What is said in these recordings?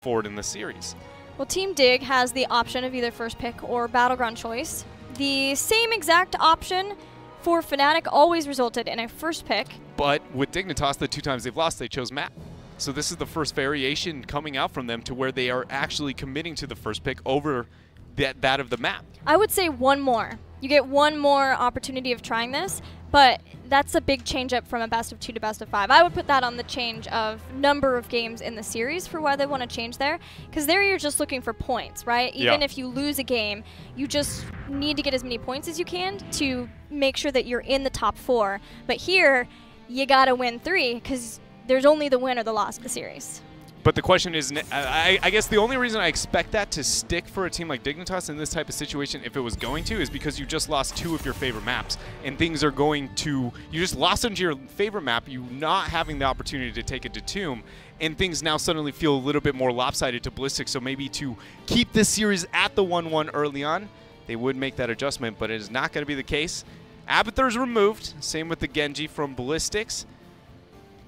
forward in the series. Well, Team Dig has the option of either first pick or battleground choice. The same exact option for Fnatic always resulted in a first pick. But with Dignitas, the 2 times they've lost, they chose map. So this is the first variation coming out from them to where they are actually committing to the first pick over that of the map. I would say one more. You get one more opportunity of trying this, but that's a big change up from a best of 2 to best of 5. I would put that on the change of number of games in the series for why they want to change there, because there you're just looking for points, right? Even if you lose a game, you just need to get as many points as you can to make sure that you're in the top 4. But here, you got to win 3 because there's only the win or the loss of the series. But the question is, I guess the only reason I expect that to stick for a team like Dignitas in this type of situation, if it was going to, is because you just lost 2 of your favorite maps. And things are going to, you just lost into your favorite map, you not having the opportunity to take it to Tomb, and things now suddenly feel a little bit more lopsided to Ballistics. So maybe to keep this series at the 1-1 early on, they would make that adjustment, but it is not going to be the case. Abathur's removed, same with the Genji from Ballistics.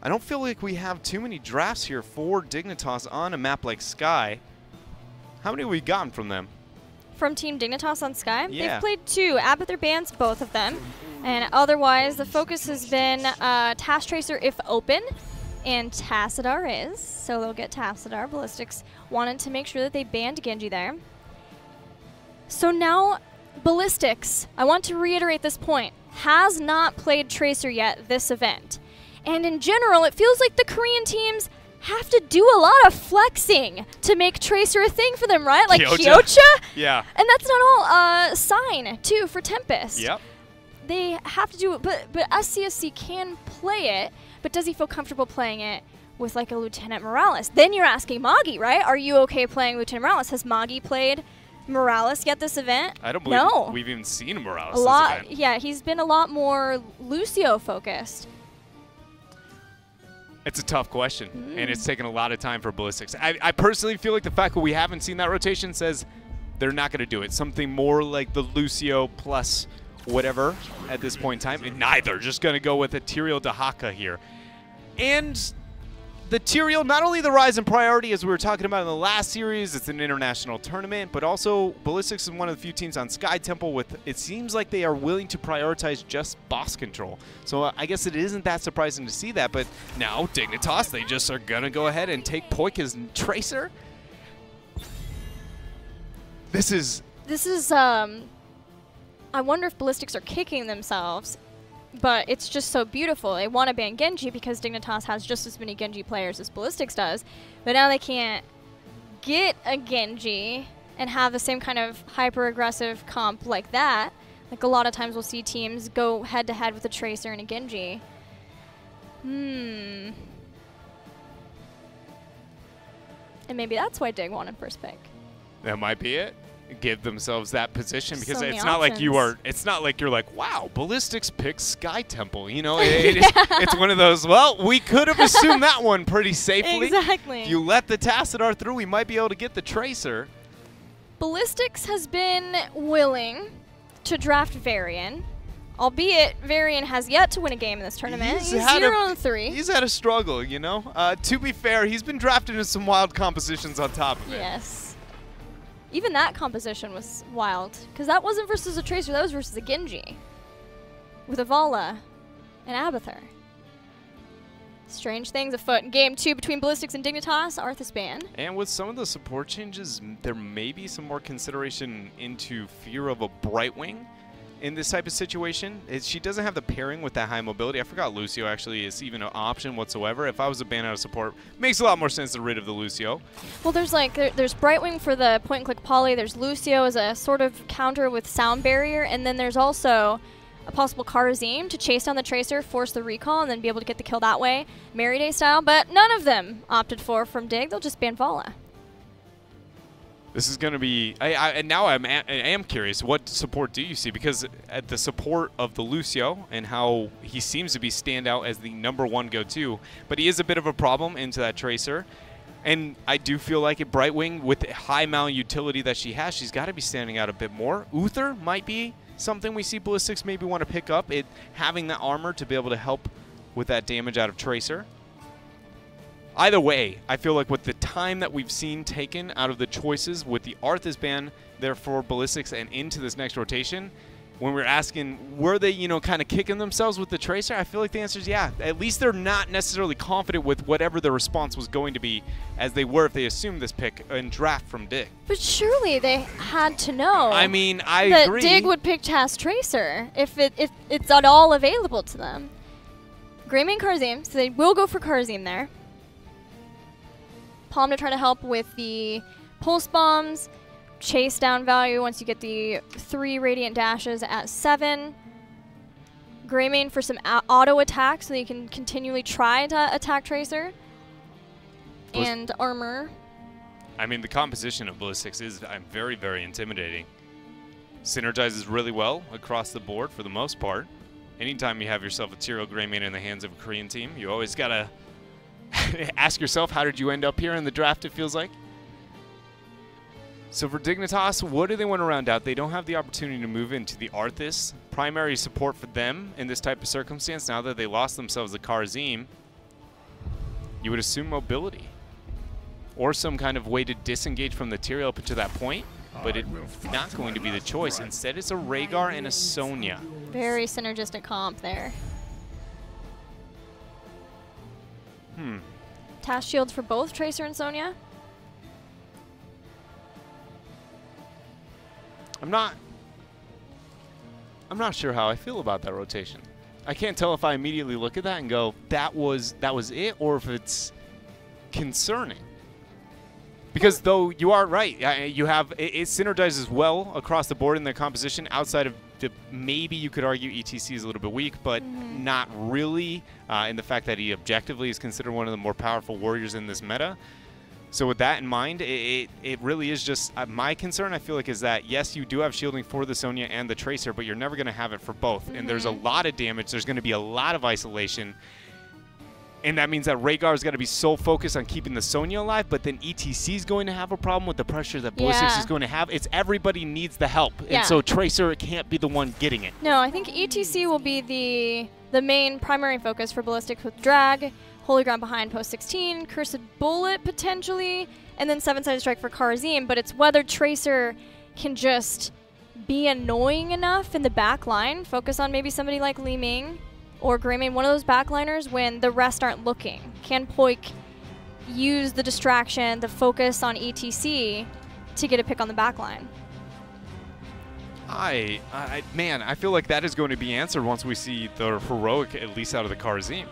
I don't feel like we have too many drafts here for Dignitas on a map like Sky. How many have we gotten from them? From Team Dignitas on Sky? Yeah. They've played 2. Abathur bans both of them. And otherwise, the focus has been Task Tracer if open, and Tassadar is. So they'll get Tassadar. Ballistics wanted to make sure that they banned Genji there. So now, Ballistics, I want to reiterate this point, has not played Tracer yet this event. And in general, it feels like the Korean teams have to do a lot of flexing to make Tracer a thing for them, right? Like Kyocha? Yeah. And that's not all. Sign, too, for Tempest. Yep. They have to do it, but SCSC can play it, but does he feel comfortable playing it with, like, a Lieutenant Morales? Then you're asking Magi, right? Are you okay playing Lieutenant Morales? Has Magi played Morales yet this event? I don't believe we've even seen Morales this event. Yeah, he's been a lot more Lucio-focused. It's a tough question, and it's taken a lot of time for Ballistics. I personally feel like the fact that we haven't seen that rotation says they're not going to do it. Something more like the Lucio plus whatever at this point in time. And neither. Just going to go with a Tyrael Dahaka here. And the Tyrael, not only the rise in priority as we were talking about in the last series, it's an international tournament, but also Ballistics is one of the few teams on Sky Temple with, it seems like they are willing to prioritize just boss control. So I guess it isn't that surprising to see that, but now Dignitas, they just are going to go ahead and take Poika's Tracer. This is, I wonder if Ballistics are kicking themselves. But it's just so beautiful. They want to ban Genji because Dignitas has just as many Genji players as Ballistics does. But now they can't get a Genji and have the same kind of hyper-aggressive comp like that. Like a lot of times we'll see teams go head-to-head with a Tracer and a Genji. And maybe that's why Dig wanted first pick. That might be it. Give themselves that position because So it's not like it's not like you're like, wow, Ballistics picks Sky Temple. You know, it's one of those, well, we could have assumed that one pretty safely. Exactly. If you let the Tassadar through, we might be able to get the Tracer. Ballistics has been willing to draft Varian, albeit Varian has yet to win a game in this tournament. He's 0-3. He's had a struggle, you know. To be fair, he's been drafted in some wild compositions on top of it. Yes. Even that composition was wild, because that wasn't versus a Tracer, that was versus a Genji. With Avala and Abathur. Strange things afoot in Game 2 between Ballistics and Dignitas, Arthas ban. And with some of the support changes, there may be some more consideration into fear of a Brightwing in this type of situation. She doesn't have the pairing with that high mobility. I forgot Lucio actually is even an option whatsoever. If I was a ban out of support, makes a lot more sense to rid of the Lucio. Well, there's like there's Brightwing for the point-and-click poly. There's Lucio as a sort of counter with sound barrier, and then there's also a possible Karazim to chase down the Tracer, force the recall, and then be able to get the kill that way, Mary Day style. But none of them opted for from Dig. They'll just ban Vala. This is going to be, and now I am curious, what support do you see? Because at the support of the Lucio and how he seems to be stand out as the #1 go-to, but he is a bit of a problem into that Tracer. And I do feel like at Brightwing, with the high amount of utility that she has, she's got to be standing out a bit more. Uther might be something we see Ballistics maybe want to pick up, having that armor to be able to help with that damage out of Tracer. Either way, I feel like with the time that we've seen taken out of the choices with the Arthas ban there for Ballistics and into this next rotation, when we're asking, were they, you know, kind of kicking themselves with the Tracer? I feel like the answer is yeah. At least they're not necessarily confident with whatever the response was going to be as they were if they assumed this pick and draft from Dig. But surely they had to know. I mean, I agree. That Dig would pick Task Tracer if it's at all available to them. Greymane Karzim, so they will go for Karzim there. Palm to try to help with the pulse bombs. Chase down value once you get the 3 Radiant Dashes at 7. Greymane for some auto attack so that you can continually try to attack Tracer. And armor. I mean, the composition of Ballistics is very, very intimidating. Synergizes really well across the board for the most part. Anytime you have yourself a Tyrael Greymane in the hands of a Korean team, you always got to ask yourself, how did you end up here in the draft, it feels like? So for Dignitas, what do they want to round out? They don't have the opportunity to move into the Arthas. Primary support for them in this type of circumstance, now that they lost themselves the Karzim, you would assume mobility. Or some kind of way to disengage from the Tyrael up to that point, but it's not going to be the choice. Instead, it's a Rhaegar and a Sonya. Very synergistic comp there. Task shields for both Tracer and Sonya. I'm not sure how I feel about that rotation. I can't tell if I immediately look at that and go, that was it, or if it's concerning. Because though you are right, you have it synergizes well across the board in the composition. Outside of maybe you could argue ETC is a little bit weak, but not really in the fact that he objectively is considered one of the more powerful warriors in this meta. So with that in mind, it really is just my concern, I feel like, is that, yes, you do have shielding for the Sonya and the Tracer, but you're never going to have it for both. And there's a lot of damage. There's going to be a lot of isolation. And that means that Rhaegar's got to be so focused on keeping the Sonya alive, but then ETC is going to have a problem with the pressure that Ballistics is going to have. It's everybody needs the help. And so Tracer can't be the one getting it. No, I think ETC will be the main primary focus for Ballistics with Drag, Holy Ground behind post 16, Cursed Bullet potentially, and then 7-sided strike for Karzim, but it's whether Tracer can just be annoying enough in the back line, focus on maybe somebody like Li Ming or Greymane, one of those backliners when the rest aren't looking. Can Poik use the distraction, the focus on ETC to get a pick on the backline? Man, I feel like that is going to be answered once we see the heroic, at least out of the Karzim,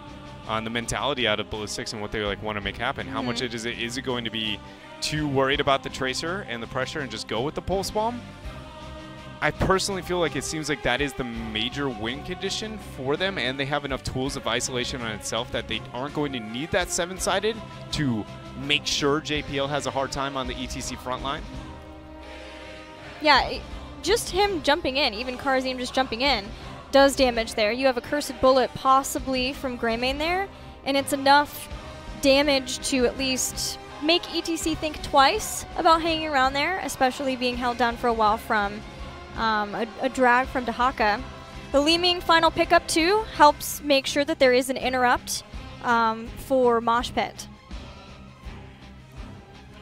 on the mentality out of Ballistics and what they want to make happen. How much is it going to be too worried about the Tracer and the pressure and just go with the Pulse Bomb? I personally feel like it seems like that is the major win condition for them, and they have enough tools of isolation on itself that they aren't going to need that 7-sided to make sure JPL has a hard time on the ETC front line. Yeah, just him jumping in, even Karzim just jumping in, does damage there. You have a Cursed Bullet possibly from Greymane there, and it's enough damage to at least make ETC think twice about hanging around there, especially being held down for a while from a drag from Dahaka. The Li Ming final pickup too helps make sure that there is an interrupt for Mosh Pit.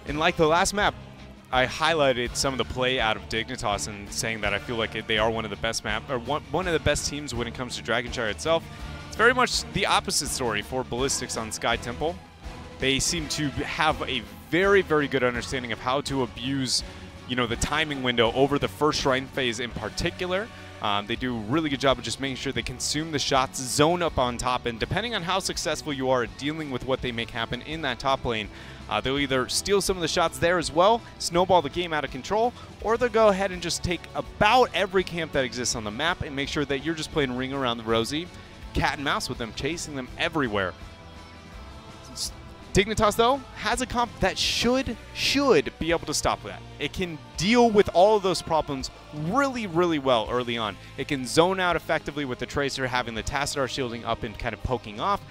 And like the last map, I highlighted some of the play out of Dignitas and saying that I feel like they are one of the best one of the best teams when it comes to Dragon Shire itself. It's very much the opposite story for Ballistics on Sky Temple. They seem to have a very, very good understanding of how to abuse, the timing window over the first Shrine phase in particular. They do a really good job of just making sure they consume the shots, zone up on top, and depending on how successful you are at dealing with what they make happen in that top lane, they'll either steal some of the shots there as well, snowball the game out of control, or they'll go ahead and just take about every camp that exists on the map and make sure that you're just playing ring around the rosy, cat and mouse with them, chasing them everywhere. Dignitas, though, has a comp that should be able to stop that. It can deal with all of those problems really, really well early on. It can zone out effectively with the Tracer, having the Tassadar shielding up and kind of poking off.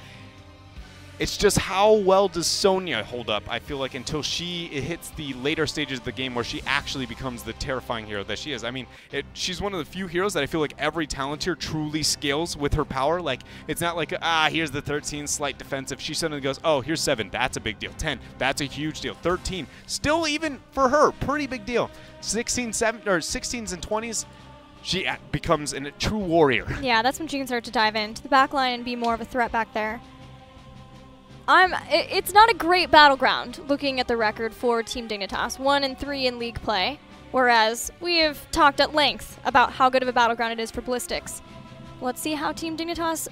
It's just how well does Sonya hold up, I feel like, until she hits the later stages of the game where she actually becomes the terrifying hero that she is. I mean, she's one of the few heroes that I feel like every talent tier truly scales with her power. Like, it's not like, here's the 13, slight defensive. She suddenly goes, oh, here's 7, that's a big deal. 10, that's a huge deal. 13, still even for her, pretty big deal. 16s and 20s, she becomes a true warrior. Yeah, that's when she can start to dive into the back line and be more of a threat back there. It's not a great battleground looking at the record for Team Dignitas, 1-3 in league play, whereas we have talked at length about how good of a battleground it is for Ballistics. Let's see how Team Dignitas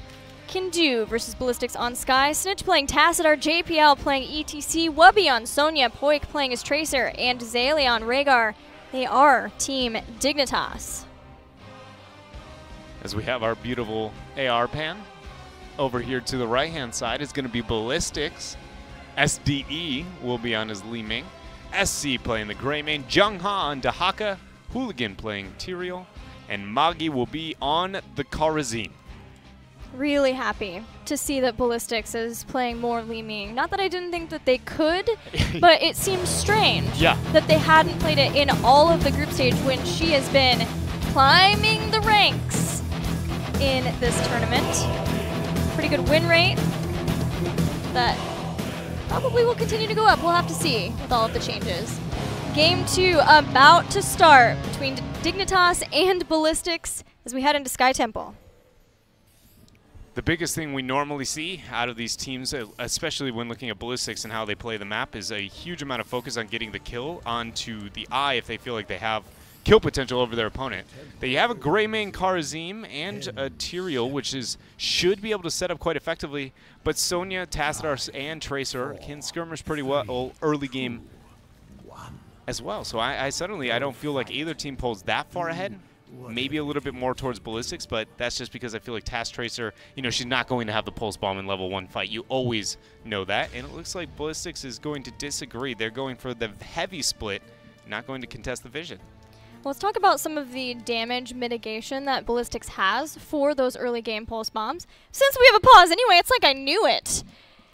can do versus Ballistics on Sky. Snitch playing Tassadar, JPL playing ETC, Wubby on Sonya, Poik playing as Tracer, and Zaylee on Rhaegar. They are Team Dignitas. As we have our beautiful AR pan. Over here to the right-hand side is going to be Ballistics. SDE will be on his Li Ming. SC playing the Greymane. Jungha on Dahaka. Hooligan playing Tyrael. And Magi will be on the Karazin. Really happy to see that Ballistics is playing more Li Ming. Not that I didn't think that they could, but it seems strange that they hadn't played it in all of the group stage when she has been climbing the ranks in this tournament. Pretty good win rate that probably will continue to go up. We'll have to see with all of the changes. Game 2 about to start between Dignitas and Ballistics as we head into Sky Temple. The biggest thing we normally see out of these teams, especially when looking at Ballistics and how they play the map, is a huge amount of focus on getting the kill onto the eye if they feel like they have kill potential over their opponent. They have a Greymane Karazim and a Tyrael, which should be able to set up quite effectively, but Sonya, Tassadar, and Tracer can skirmish pretty well early game as well. So I don't feel like either team pulls that far ahead. Maybe a little bit more towards Ballistics, but that's just because I feel like Tracer, she's not going to have the pulse bomb in level 1 fight. You always know that, and it looks like Ballistics is going to disagree. They're going for the heavy split, not going to contest the vision. Well, let's talk about some of the damage mitigation that Ballistics has for those early game pulse bombs. Since we have a pause anyway, it's like I knew it.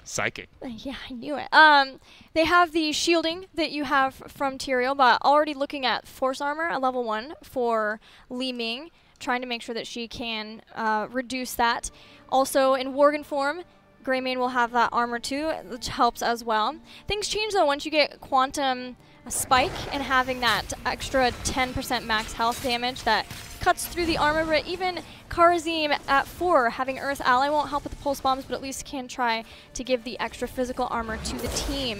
Psychic. Yeah, I knew it. They have the shielding that you have from Tyrael, but already looking at Force Armor at level 1 for Li Ming, trying to make sure that she can reduce that. Also, in Worgen form, Greymane will have that armor too, which helps as well. Things change though once you get Quantum Spike and having that extra 10% max health damage that cuts through the armor, but even Karazim at 4 having Earth Ally won't help with the pulse bombs, but at least can try to give the extra physical armor to the team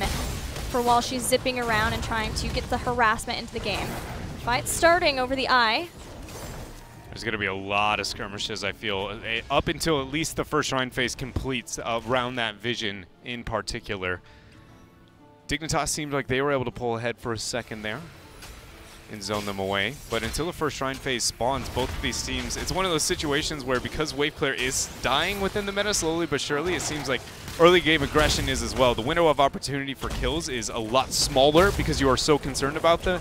for while she's zipping around and trying to get the harassment into the game. Fight starting over the eye. There's going to be a lot of skirmishes, I feel, up until at least the first shrine phase completes around that vision in particular. Dignitas seemed like they were able to pull ahead for a second there and zone them away. But until the first shrine phase spawns, both of these teams, it's one of those situations where because wave clear is dying within the meta slowly but surely, it seems like early game aggression is as well. The window of opportunity for kills is a lot smaller because you are so concerned about the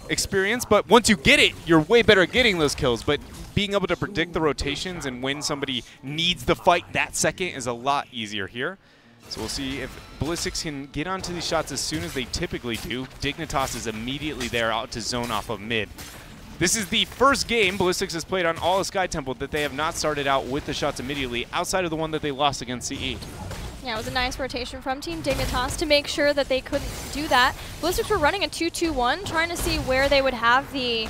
experience. But once you get it, you're way better at getting those kills. But being able to predict the rotations and when somebody needs the fight that second is a lot easier here. So we'll see if Ballistics can get onto these shots as soon as they typically do. Dignitas is immediately there out to zone off of mid. This is the first game Ballistics has played on all of Sky Temple that they have not started out with the shots immediately, outside of the one that they lost against CE. Yeah, it was a nice rotation from Team Dignitas to make sure that they couldn't do that. Ballistics were running a 2-2-1, trying to see where they would have the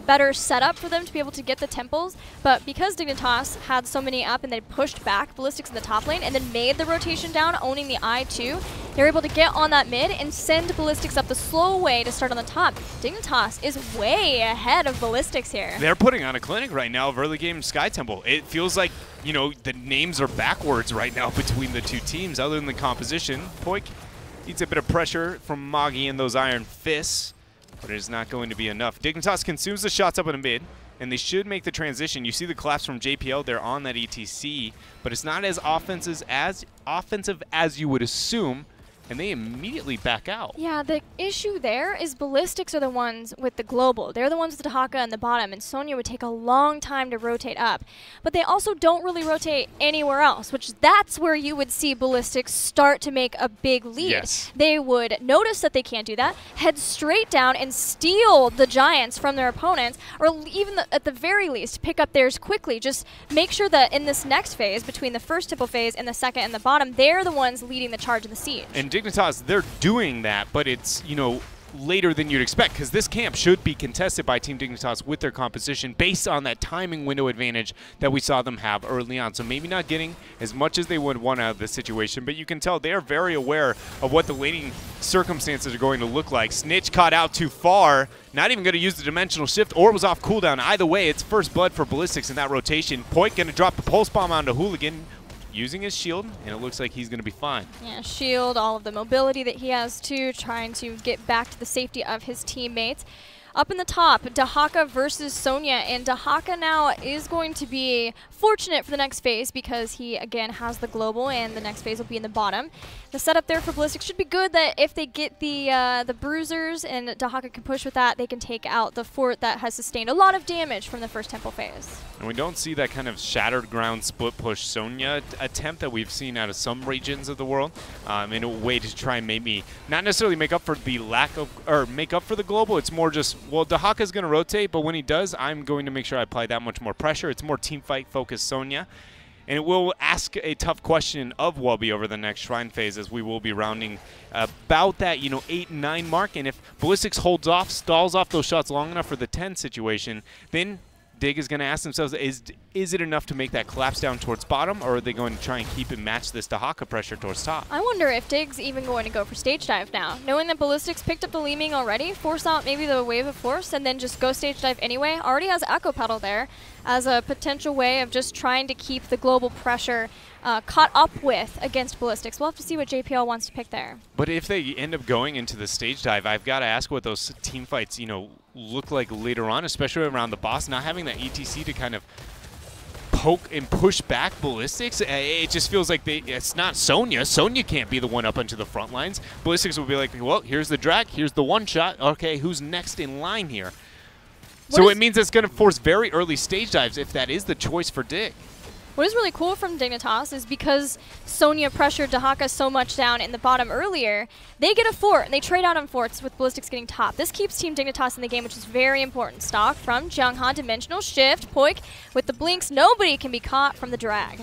better setup for them to be able to get the temples, but because Dignitas had so many up and they pushed back Ballistics in the top lane and then made the rotation down, owning the eye too, they were able to get on that mid and send Ballistics up the slow way to start on the top. Dignitas is way ahead of Ballistics here. They're putting on a clinic right now of early game Sky Temple. It feels like, the names are backwards right now between the two teams other than the composition. Poik needs a bit of pressure from Magi and those Iron Fists, but it is not going to be enough. Dignitas consumes the shots up in the mid, and they should make the transition. You see the collapse from JPL there on that ETC, but it's not as offensive as you would assume and they immediately back out. Yeah, the issue there is Ballistics are the ones with the global. They're the ones with the Dahaka on the bottom, and Sonya would take a long time to rotate up. But they also don't really rotate anywhere else, which that's where you would see Ballistics start to make a big lead. Yes. They would notice that they can't do that, head straight down and steal the Giants from their opponents, or even at the very least, pick up theirs quickly. Just make sure that in this next phase, between the first Temple phase and the second and the bottom, they're the ones leading the charge in the siege. And Dignitas, they're doing that, but it's, you know, later than you'd expect, because this camp should be contested by Team Dignitas with their composition based on that timing window advantage that we saw them have early on. So maybe not getting as much as they would want out of this situation, but you can tell they are very aware of what the laning circumstances are going to look like. Snitch caught out too far, not even going to use the dimensional shift, or was off cooldown. Either way, it's first blood for Ballistics in that rotation. Poik going to drop the pulse bomb onto Hooligan, using his shield, and it looks like he's going to be fine. Yeah, shield, all of the mobility that he has too, trying to get back to the safety of his teammates. Up in the top, Dahaka versus Sonya, and Dahaka now is going to be fortunate for the next phase because he, again, has the global, and the next phase will be in the bottom. The setup there for Ballistics should be good, that if they get the bruisers and Dahaka can push with that, they can take out the fort that has sustained a lot of damage from the first Temple phase. And we don't see that kind of shattered ground split push Sonya attempt that we've seen out of some regions of the world in a way to try and maybe not necessarily make up for the lack of, or make up for the global. It's more just, well, Dahaka's going to rotate, but when he does, I'm going to make sure I apply that much more pressure. It's more team fight focused Sonya. And it will ask a tough question of Wubby over the next Shrine phase, as we will be rounding about that, 8 and 9 mark. And if Ballistics holds off, stalls off those shots long enough for the 10 situation, then Dig is going to ask themselves, is it enough to make that collapse down towards bottom, or are they going to try and keep and match this Dahaka pressure towards top? I wonder if Dig's even going to go for stage dive now. Knowing that Ballistics picked up the Leeming already, force out maybe the wave of force, and then just go stage dive anyway. Already has Echo Pedal there as a potential way of just trying to keep the global pressure caught up with against Ballistics. We'll have to see what JPL wants to pick there. But if they end up going into the stage dive, I've got to ask what those team fights, look like later on, especially around the boss, not having that ETC to kind of poke and push back Ballistics. It just feels like it's not Sonya. Sonya can't be the one up onto the front lines. Ballistics will be like, well, here's the drag, here's the one shot. Okay, who's next in line here? So it means it's going to force very early stage dives if that is the choice for Dig. What is really cool from Dignitas is because Sonya pressured Dahaka so much down in the bottom earlier, they get a fort, and they trade out on forts with Ballistics getting top. This keeps Team Dignitas in the game, which is very important. Stock from Jungha, dimensional shift, Poik with the blinks. Nobody can be caught from the drag.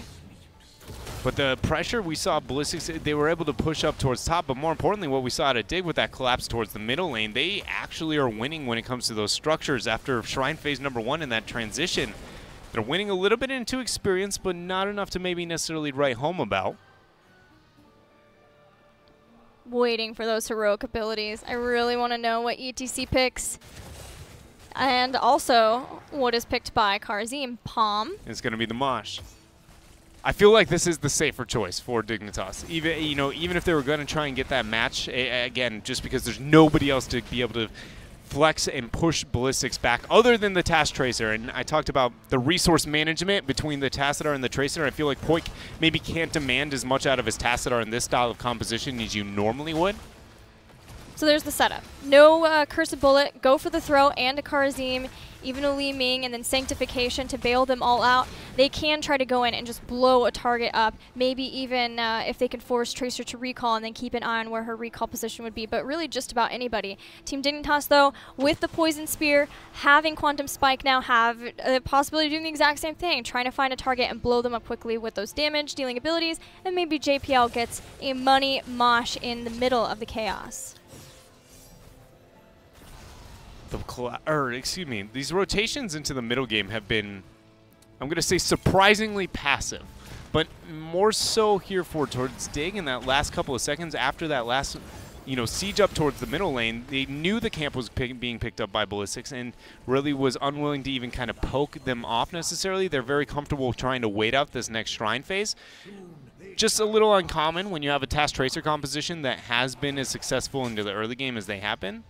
But the pressure we saw Ballistics, they were able to push up towards top, but more importantly, what we saw at a Dig with that collapse towards the middle lane, they actually are winning when it comes to those structures after Shrine phase #1 in that transition. They're winning a little bit into experience, but not enough to maybe necessarily write home about. Waiting for those heroic abilities. I really want to know what ETC picks. And also, what is picked by Karzim. Palm. It's going to be the Mosh. I feel like this is the safer choice for Dignitas. Even if they were going to try and get that match, again, just because there's nobody else to be able to flex and push Ballistics back other than the Task Tracer. And I talked about the resource management between the Tassadar and the Tracer. I feel like Poik maybe can't demand as much out of his Tassadar in this style of composition as you normally would. So there's the setup. No Cursed Bullet, go for the throw and a Karazim, even a Li Ming, and then Sanctification to bail them all out. They can try to go in and just blow a target up, maybe even if they can force Tracer to recall and then keep an eye on where her recall position would be, but really just about anybody. Team Dignitas, though, with the Poison Spear, having Quantum Spike now, have the possibility of doing the exact same thing, trying to find a target and blow them up quickly with those damage-dealing abilities, and maybe JPL gets a money mosh in the middle of the chaos. These rotations into the middle game have been, I'm going to say, surprisingly passive, but more so here towards Dig in that last couple of seconds after that last, siege up towards the middle lane. They knew the camp was being picked up by Ballistics and really was unwilling to even kind of poke them off necessarily. They're very comfortable trying to wait out this next Shrine phase. Just a little uncommon when you have a Task Tracer composition that has been as successful into the early game as they have been.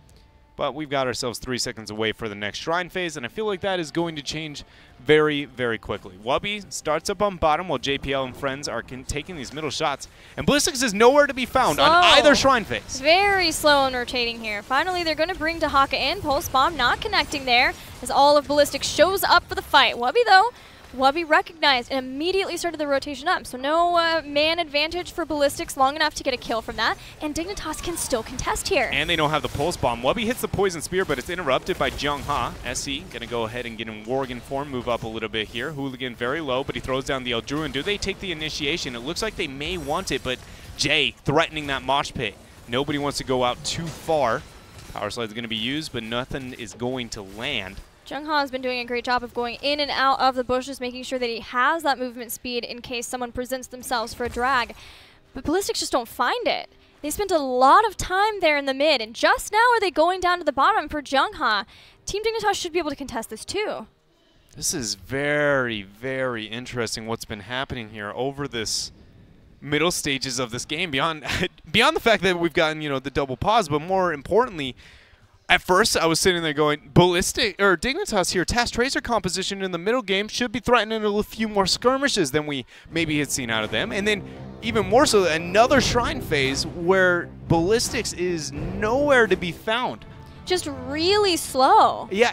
But we've got ourselves 3 seconds away for the next shrine phase, and I feel like that is going to change very, very quickly. Wubby starts up on bottom while JPL and friends are taking these middle shots, and Ballistics is nowhere to be found on either shrine phase. Very slow and rotating here. Finally, they're going to bring Dahaka in. Pulse Bomb not connecting there as all of Ballistics shows up for the fight. Wubby, though, Wubby recognized and immediately started the rotation up. So no man advantage for Ballistics long enough to get a kill from that. And Dignitas can still contest here. And they don't have the Pulse Bomb. Wubby hits the Poison Spear, but it's interrupted by Jungha. SE going to go ahead and get in Worgen form, move up a little bit here. Hooligan very low, but he throws down the Eldruin. Do they take the initiation? It looks like they may want it, but Jay threatening that mosh pit. Nobody wants to go out too far. Power Slide is going to be used, but nothing is going to land. Jungha has been doing a great job of going in and out of the bushes, making sure that he has that movement speed in case someone presents themselves for a drag. But Ballistics just don't find it. They spent a lot of time there in the mid, and just now are they going down to the bottom for Jungha. Team Dignitas should be able to contest this too. This is very, very interesting what's been happening here over this middle stages of this game. Beyond the fact that we've gotten, you know, the double pause, but more importantly, at first, I was sitting there going, Dignitas here, Task Tracer composition in the middle game should be threatening a few more skirmishes than we maybe had seen out of them. And then, even more so, another shrine phase where Ballistics is nowhere to be found. Just really slow. Yeah,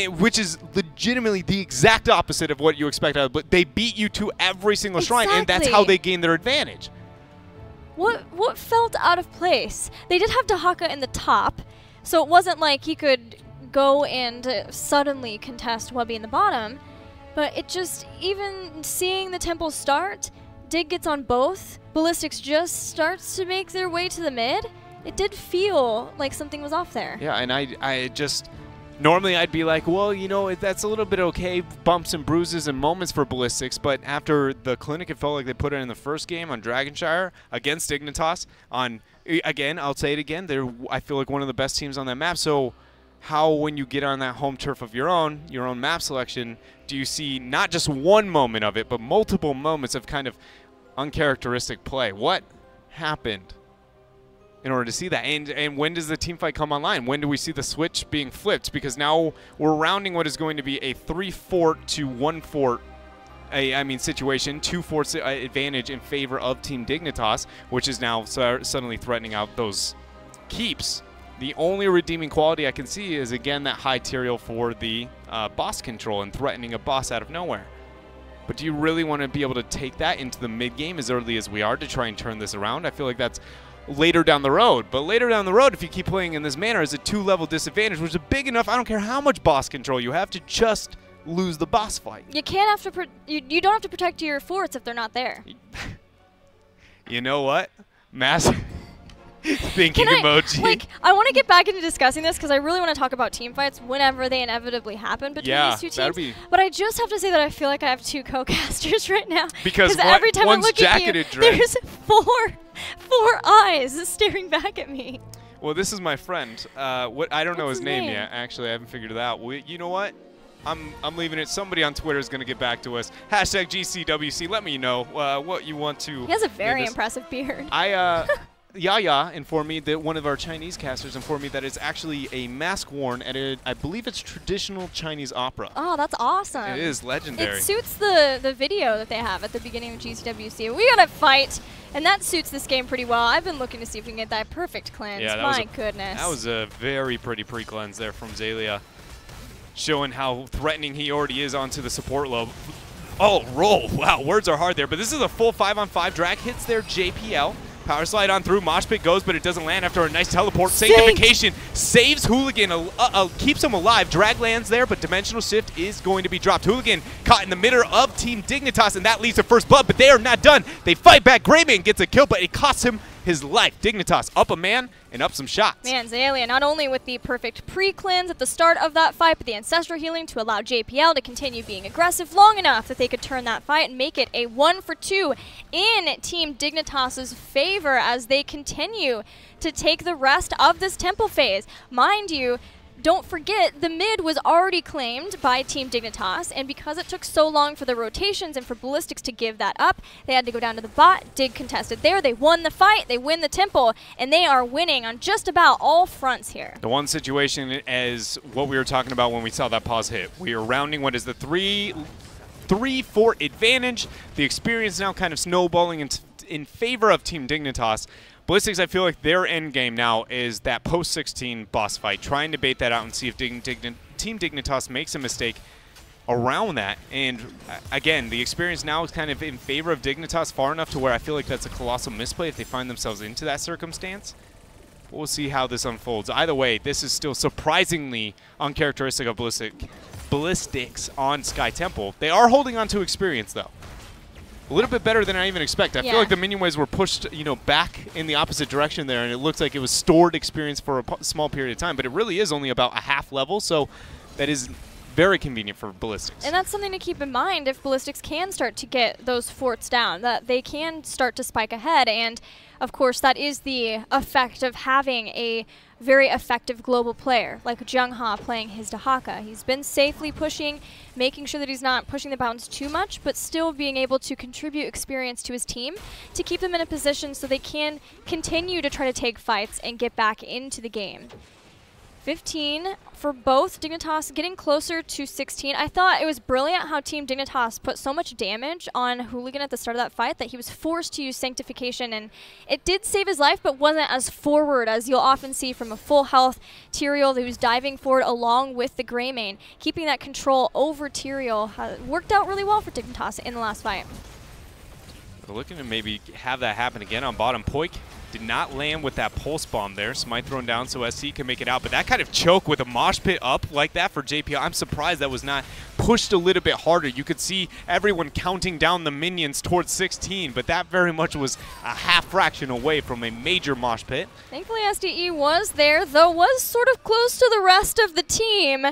which is legitimately the exact opposite of what you expect out of, but they beat you to every single shrine, and that's how they gain their advantage. What felt out of place? They did have Dahaka in the top, so it wasn't like he could go and suddenly contest Wubby in the bottom, but it just, even seeing the temple start, Dig gets on both, Ballistics just starts to make their way to the mid. It did feel like something was off there. Yeah, and I just, normally I'd be like, well, you know, that's a little bit okay, bumps and bruises and moments for Ballistics, but after the clinic, it felt like they put it in the first game on Dragonshire against Dignitas on, again, I'll say it again, they're, I feel like, one of the best teams on that map. So how, when you get on that home turf of your own map selection, do you see not just one moment of it, but multiple moments of kind of uncharacteristic play? What happened in order to see that? And when does the team fight come online? When do we see the switch being flipped? Because now we're rounding what is going to be a 3-fort to 1-fort situation, 2-fort advantage in favor of Team Dignitas, which is now suddenly threatening out those keeps. The only redeeming quality I can see is, again, that high Tyrael for the boss control and threatening a boss out of nowhere. But do you really want to be able to take that into the mid-game as early as we are to try and turn this around? I feel like that's later down the road. But later down the road, if you keep playing in this manner, is a 2-level disadvantage, which is big enough, I don't care how much boss control you have, to just lose the boss fight. You can't have to, you don't have to protect your forts if they're not there. You know what? Massive thinking emoji. I want to get back into discussing this because I really want to talk about team fights whenever they inevitably happen between these two teams. But I just have to say that I feel like I have two co-casters right now. Because every time I look at you, Dre. there's four eyes staring back at me. Well, this is my friend. I don't know his name yet. Actually, I haven't figured it out. You know what? I'm leaving it. Somebody on Twitter is going to get back to us. Hashtag GCWC. Let me know what you want to. He has a very impressive beard. Yaya informed me that one of our Chinese casters informed me that it's actually a mask worn at I believe it's traditional Chinese opera. Oh, that's awesome. It is legendary. It suits the video that they have at the beginning of GCWC. We got to fight, and that suits this game pretty well. I've been looking to see if we can get that perfect cleanse. Yeah, My goodness. That was a very pretty pre-cleanse there from Zalia, showing how threatening he already is onto the support lobe. Oh, roll. Wow, words are hard there, but this is a full 5-on-5 drag. Hits there, JPL. Power slide on through, mosh pit goes, but it doesn't land after a nice teleport. Sanctification saves Hooligan, keeps him alive. Drag lands there, but Dimensional Shift is going to be dropped. Hooligan caught in the middle of Team Dignitas, and that leads to first blood, but they are not done. They fight back. Greyman gets a kill, but it costs him his life. Dignitas up a man and up some shots. Man, Zalia not only with the perfect pre-cleanse at the start of that fight, but the Ancestral Healing to allow JPL to continue being aggressive long enough that they could turn that fight and make it a 1-for-2 in Team Dignitas' favor as they continue to take the rest of this temple phase. Mind you, don't forget, the mid was already claimed by Team Dignitas, and because it took so long for the rotations and for Ballistics to give that up, they had to go down to the bot. Dig contested there. They won the fight. They win the temple, and they are winning on just about all fronts here. The one situation is what we were talking about when we saw that pause hit. We are rounding what is the 3-4 advantage. The experience now kind of snowballing in favor of Team Dignitas. Ballistics, I feel like their end game now is that post-16 boss fight, trying to bait that out and see if Team Dignitas makes a mistake around that. And again, the experience now is kind of in favor of Dignitas far enough to where I feel like that's a colossal misplay if they find themselves into that circumstance. We'll see how this unfolds. Either way, this is still surprisingly uncharacteristic of Ballistics on Sky Temple. They are holding on to experience, though. A little bit better than I even expect. I feel like the minion waves were pushed, back in the opposite direction there, and it looks like it was stored experience for a small period of time, but it really is only about a half level, so that is very convenient for Ballistics. And that's something to keep in mind if Ballistics can start to get those forts down, that they can start to spike ahead, and of course that is the effect of having a very effective global player like Jungha playing his Dahaka. He's been safely pushing, making sure that he's not pushing the bounds too much, but still being able to contribute experience to his team to keep them in a position so they can continue to try to take fights and get back into the game. 15 for both Dignitas, getting closer to 16. I thought it was brilliant how Team Dignitas put so much damage on Hooligan at the start of that fight that he was forced to use Sanctification, and it did save his life, but wasn't as forward as you'll often see from a full health Tyrael who's diving forward along with the Greymane. Keeping that control over Tyrael worked out really well for Dignitas in the last fight. We're looking to maybe have that happen again on bottom. Poik did not land with that pulse bomb there. Smite thrown down so SC can make it out. But that kind of choke with a mosh pit up like that for JPL, I'm surprised that was not pushed a little bit harder. You could see everyone counting down the minions towards 16, but that very much was a half fraction away from a major mosh pit. Thankfully, SDE was there, though was sort of close to the rest of the team.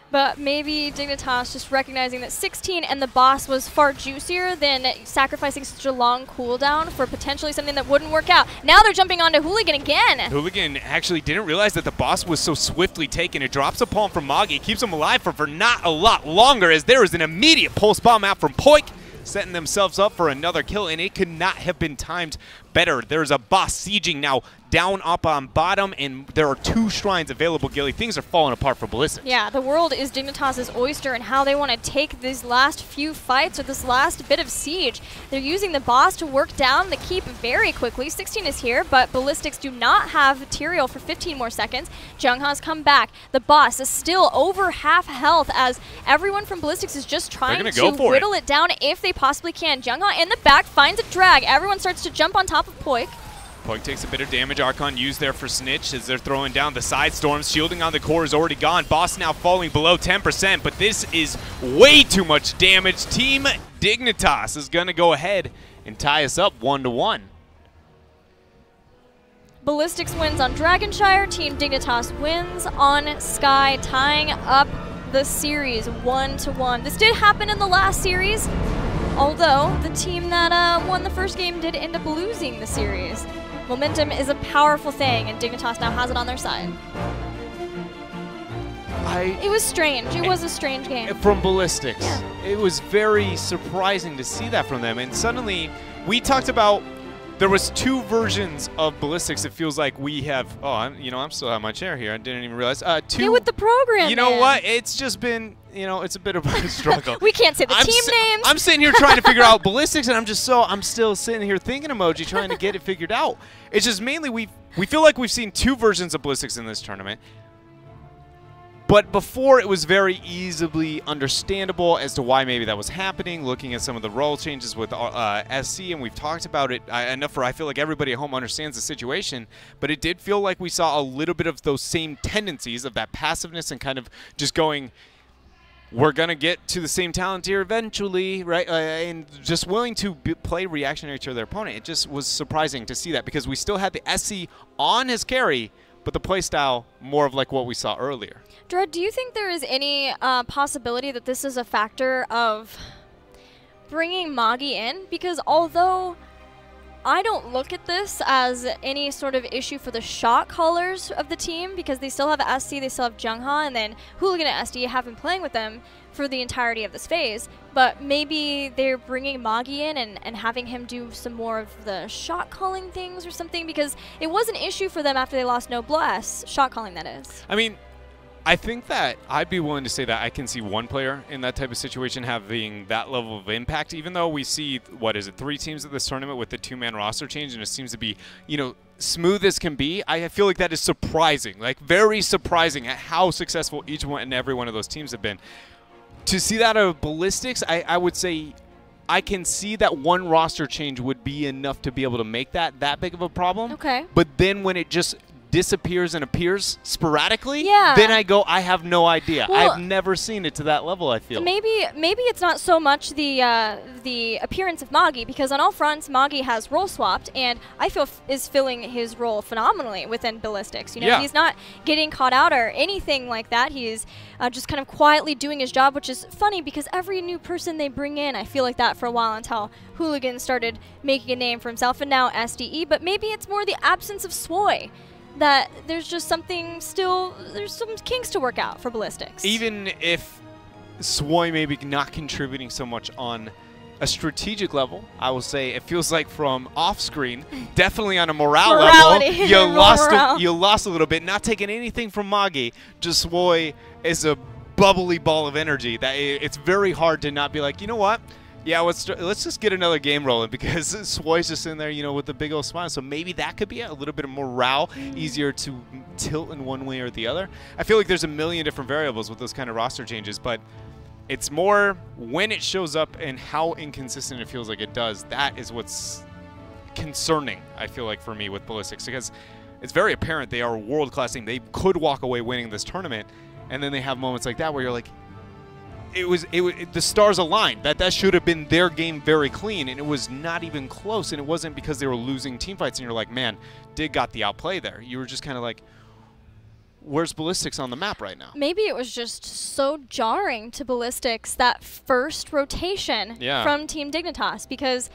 But maybe Dignitas just recognizing that 16 and the boss was far juicier than sacrificing such a long cooldown for potentially something that wouldn't work out. Now they're jumping onto Hooligan again. Hooligan actually didn't realize that the boss was so swiftly taken. It drops a palm from Magi, keeps him alive for not a lot longer, as there is an immediate pulse bomb out from Poik, setting themselves up for another kill, and it could not have been timed better. There's a boss sieging now down up on bottom, and there are 2 shrines available, Gilly. Things are falling apart for Ballistics. Yeah, the world is Dignitas' oyster, and how they want to take these last few fights or this last bit of siege. They're using the boss to work down the keep very quickly. 16 is here, but Ballistics do not have Tyrael for 15 more seconds. Jungha's come back. The boss is still over half health as everyone from Ballistics is just trying to whittle it down if they possibly can. Jungha in the back finds a drag. Everyone starts to jump on top of Poik. Poik takes a bit of damage. Archon used there for Snitch as they're throwing down the side storms. Shielding on the core is already gone. Boss now falling below 10%, but this is way too much damage. Team Dignitas is going to go ahead and tie us up 1-1. Ballistics wins on Dragonshire. Team Dignitas wins on Sky, tying up the series 1-1. This did happen in the last series, although the team that won the first game did end up losing the series. Momentum is a powerful thing, and Dignitas now has it on their side. It was strange. It was a strange game. From Ballistics. Yeah. It was very surprising to see that from them. And suddenly, we talked about there was 2 versions of Ballistics. It feels like we have, I'm still on my chair here. I didn't even realize. 2. Get with the program, You know what? It's just been, it's a bit of a struggle. We can't say the team names. I'm sitting here trying to figure out Ballistics, and I'm still sitting here thinking emoji, trying to get it figured out. It's just mainly we feel like we've seen 2 versions of Ballistics in this tournament. But before, it was very easily understandable as to why maybe that was happening, looking at some of the role changes with SC, and we've talked about it enough for I feel like everybody at home understands the situation, but it did feel like we saw a little bit of those same tendencies of that passiveness and kind of just going, we're going to get to the same talent tier eventually, right? And just willing to play reactionary to their opponent. It just was surprising to see that because we still had the SC on his carry, but the playstyle more of like what we saw earlier. Dread, do you think there is any possibility that this is a factor of bringing Magi in? Because although I don't look at this as any sort of issue for the shot callers of the team, because they still have SC, they still have Jungha, and then Hooligan and SD have been playing with them for the entirety of this phase. But maybe they're bringing Magi in and having him do some more of the shot calling things or something, because it was an issue for them after they lost Noblesse, shot calling that is. I mean, I think that I'd be willing to say that I can see one player in that type of situation having that level of impact, even though we see, what is it, 3 teams at this tournament with the 2-man roster change, and it seems to be, you know, smooth as can be. I feel like that is surprising, like very surprising at how successful each one and every one of those teams have been. To see that out of Ballistics, I would say I can see that one roster change would be enough to be able to make that big of a problem. Okay. But then when it just disappears and appears sporadically, yeah, then I go, I have no idea. Well, I've never seen it to that level, I feel. Maybe it's not so much the appearance of Magi, because on all fronts, Magi has role swapped, and I feel is filling his role phenomenally within Ballistics. You know, he's not getting caught out or anything like that. He's just kind of quietly doing his job, which is funny because every new person they bring in, I feel like that for a while until Hooligan started making a name for himself, and now SDE. But maybe it's more the absence of Swoy, that there's just something still, there's some kinks to work out for Ballistics. Even if Swoy maybe not contributing so much on a strategic level, I will say it feels like from off screen, definitely on a level, you lost a little bit. Not taking anything from Magi, just Swoy is a bubbly ball of energy that it's very hard to not be like, you know what? Yeah, let's just get another game rolling, because Swoy's just in there, you know, with a big old smile. So maybe that could be a little bit of morale, easier to tilt in one way or the other. I feel like there's a million different variables with those kind of roster changes, but it's more when it shows up and how inconsistent it feels like it does. That is what's concerning, I feel like, for me with Ballistics, because it's very apparent they are a world-class team. They could walk away winning this tournament, and then they have moments like that where you're like, the stars aligned. That should have been their game very clean, and it was not even close. And it wasn't because they were losing team fights and you're like, man, Dig got the outplay there. You were just kind of like, where's Ballistics on the map right now? Maybe it was just so jarring to Ballistics, that first rotation from Team Dignitas, because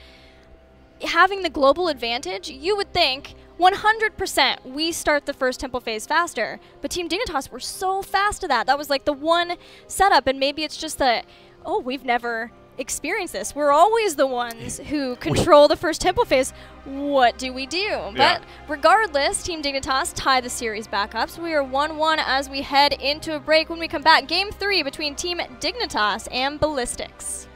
having the global advantage, you would think 100% we start the first tempo phase faster, but Team Dignitas were so fast to that. That was like the one setup, and maybe it's just that, oh, we've never experienced this. We're always the ones who control the first tempo phase. What do we do? Yeah. But regardless, Team Dignitas tie the series back up, so we are 1-1 as we head into a break. When we come back, Game 3 between Team Dignitas and Ballistics.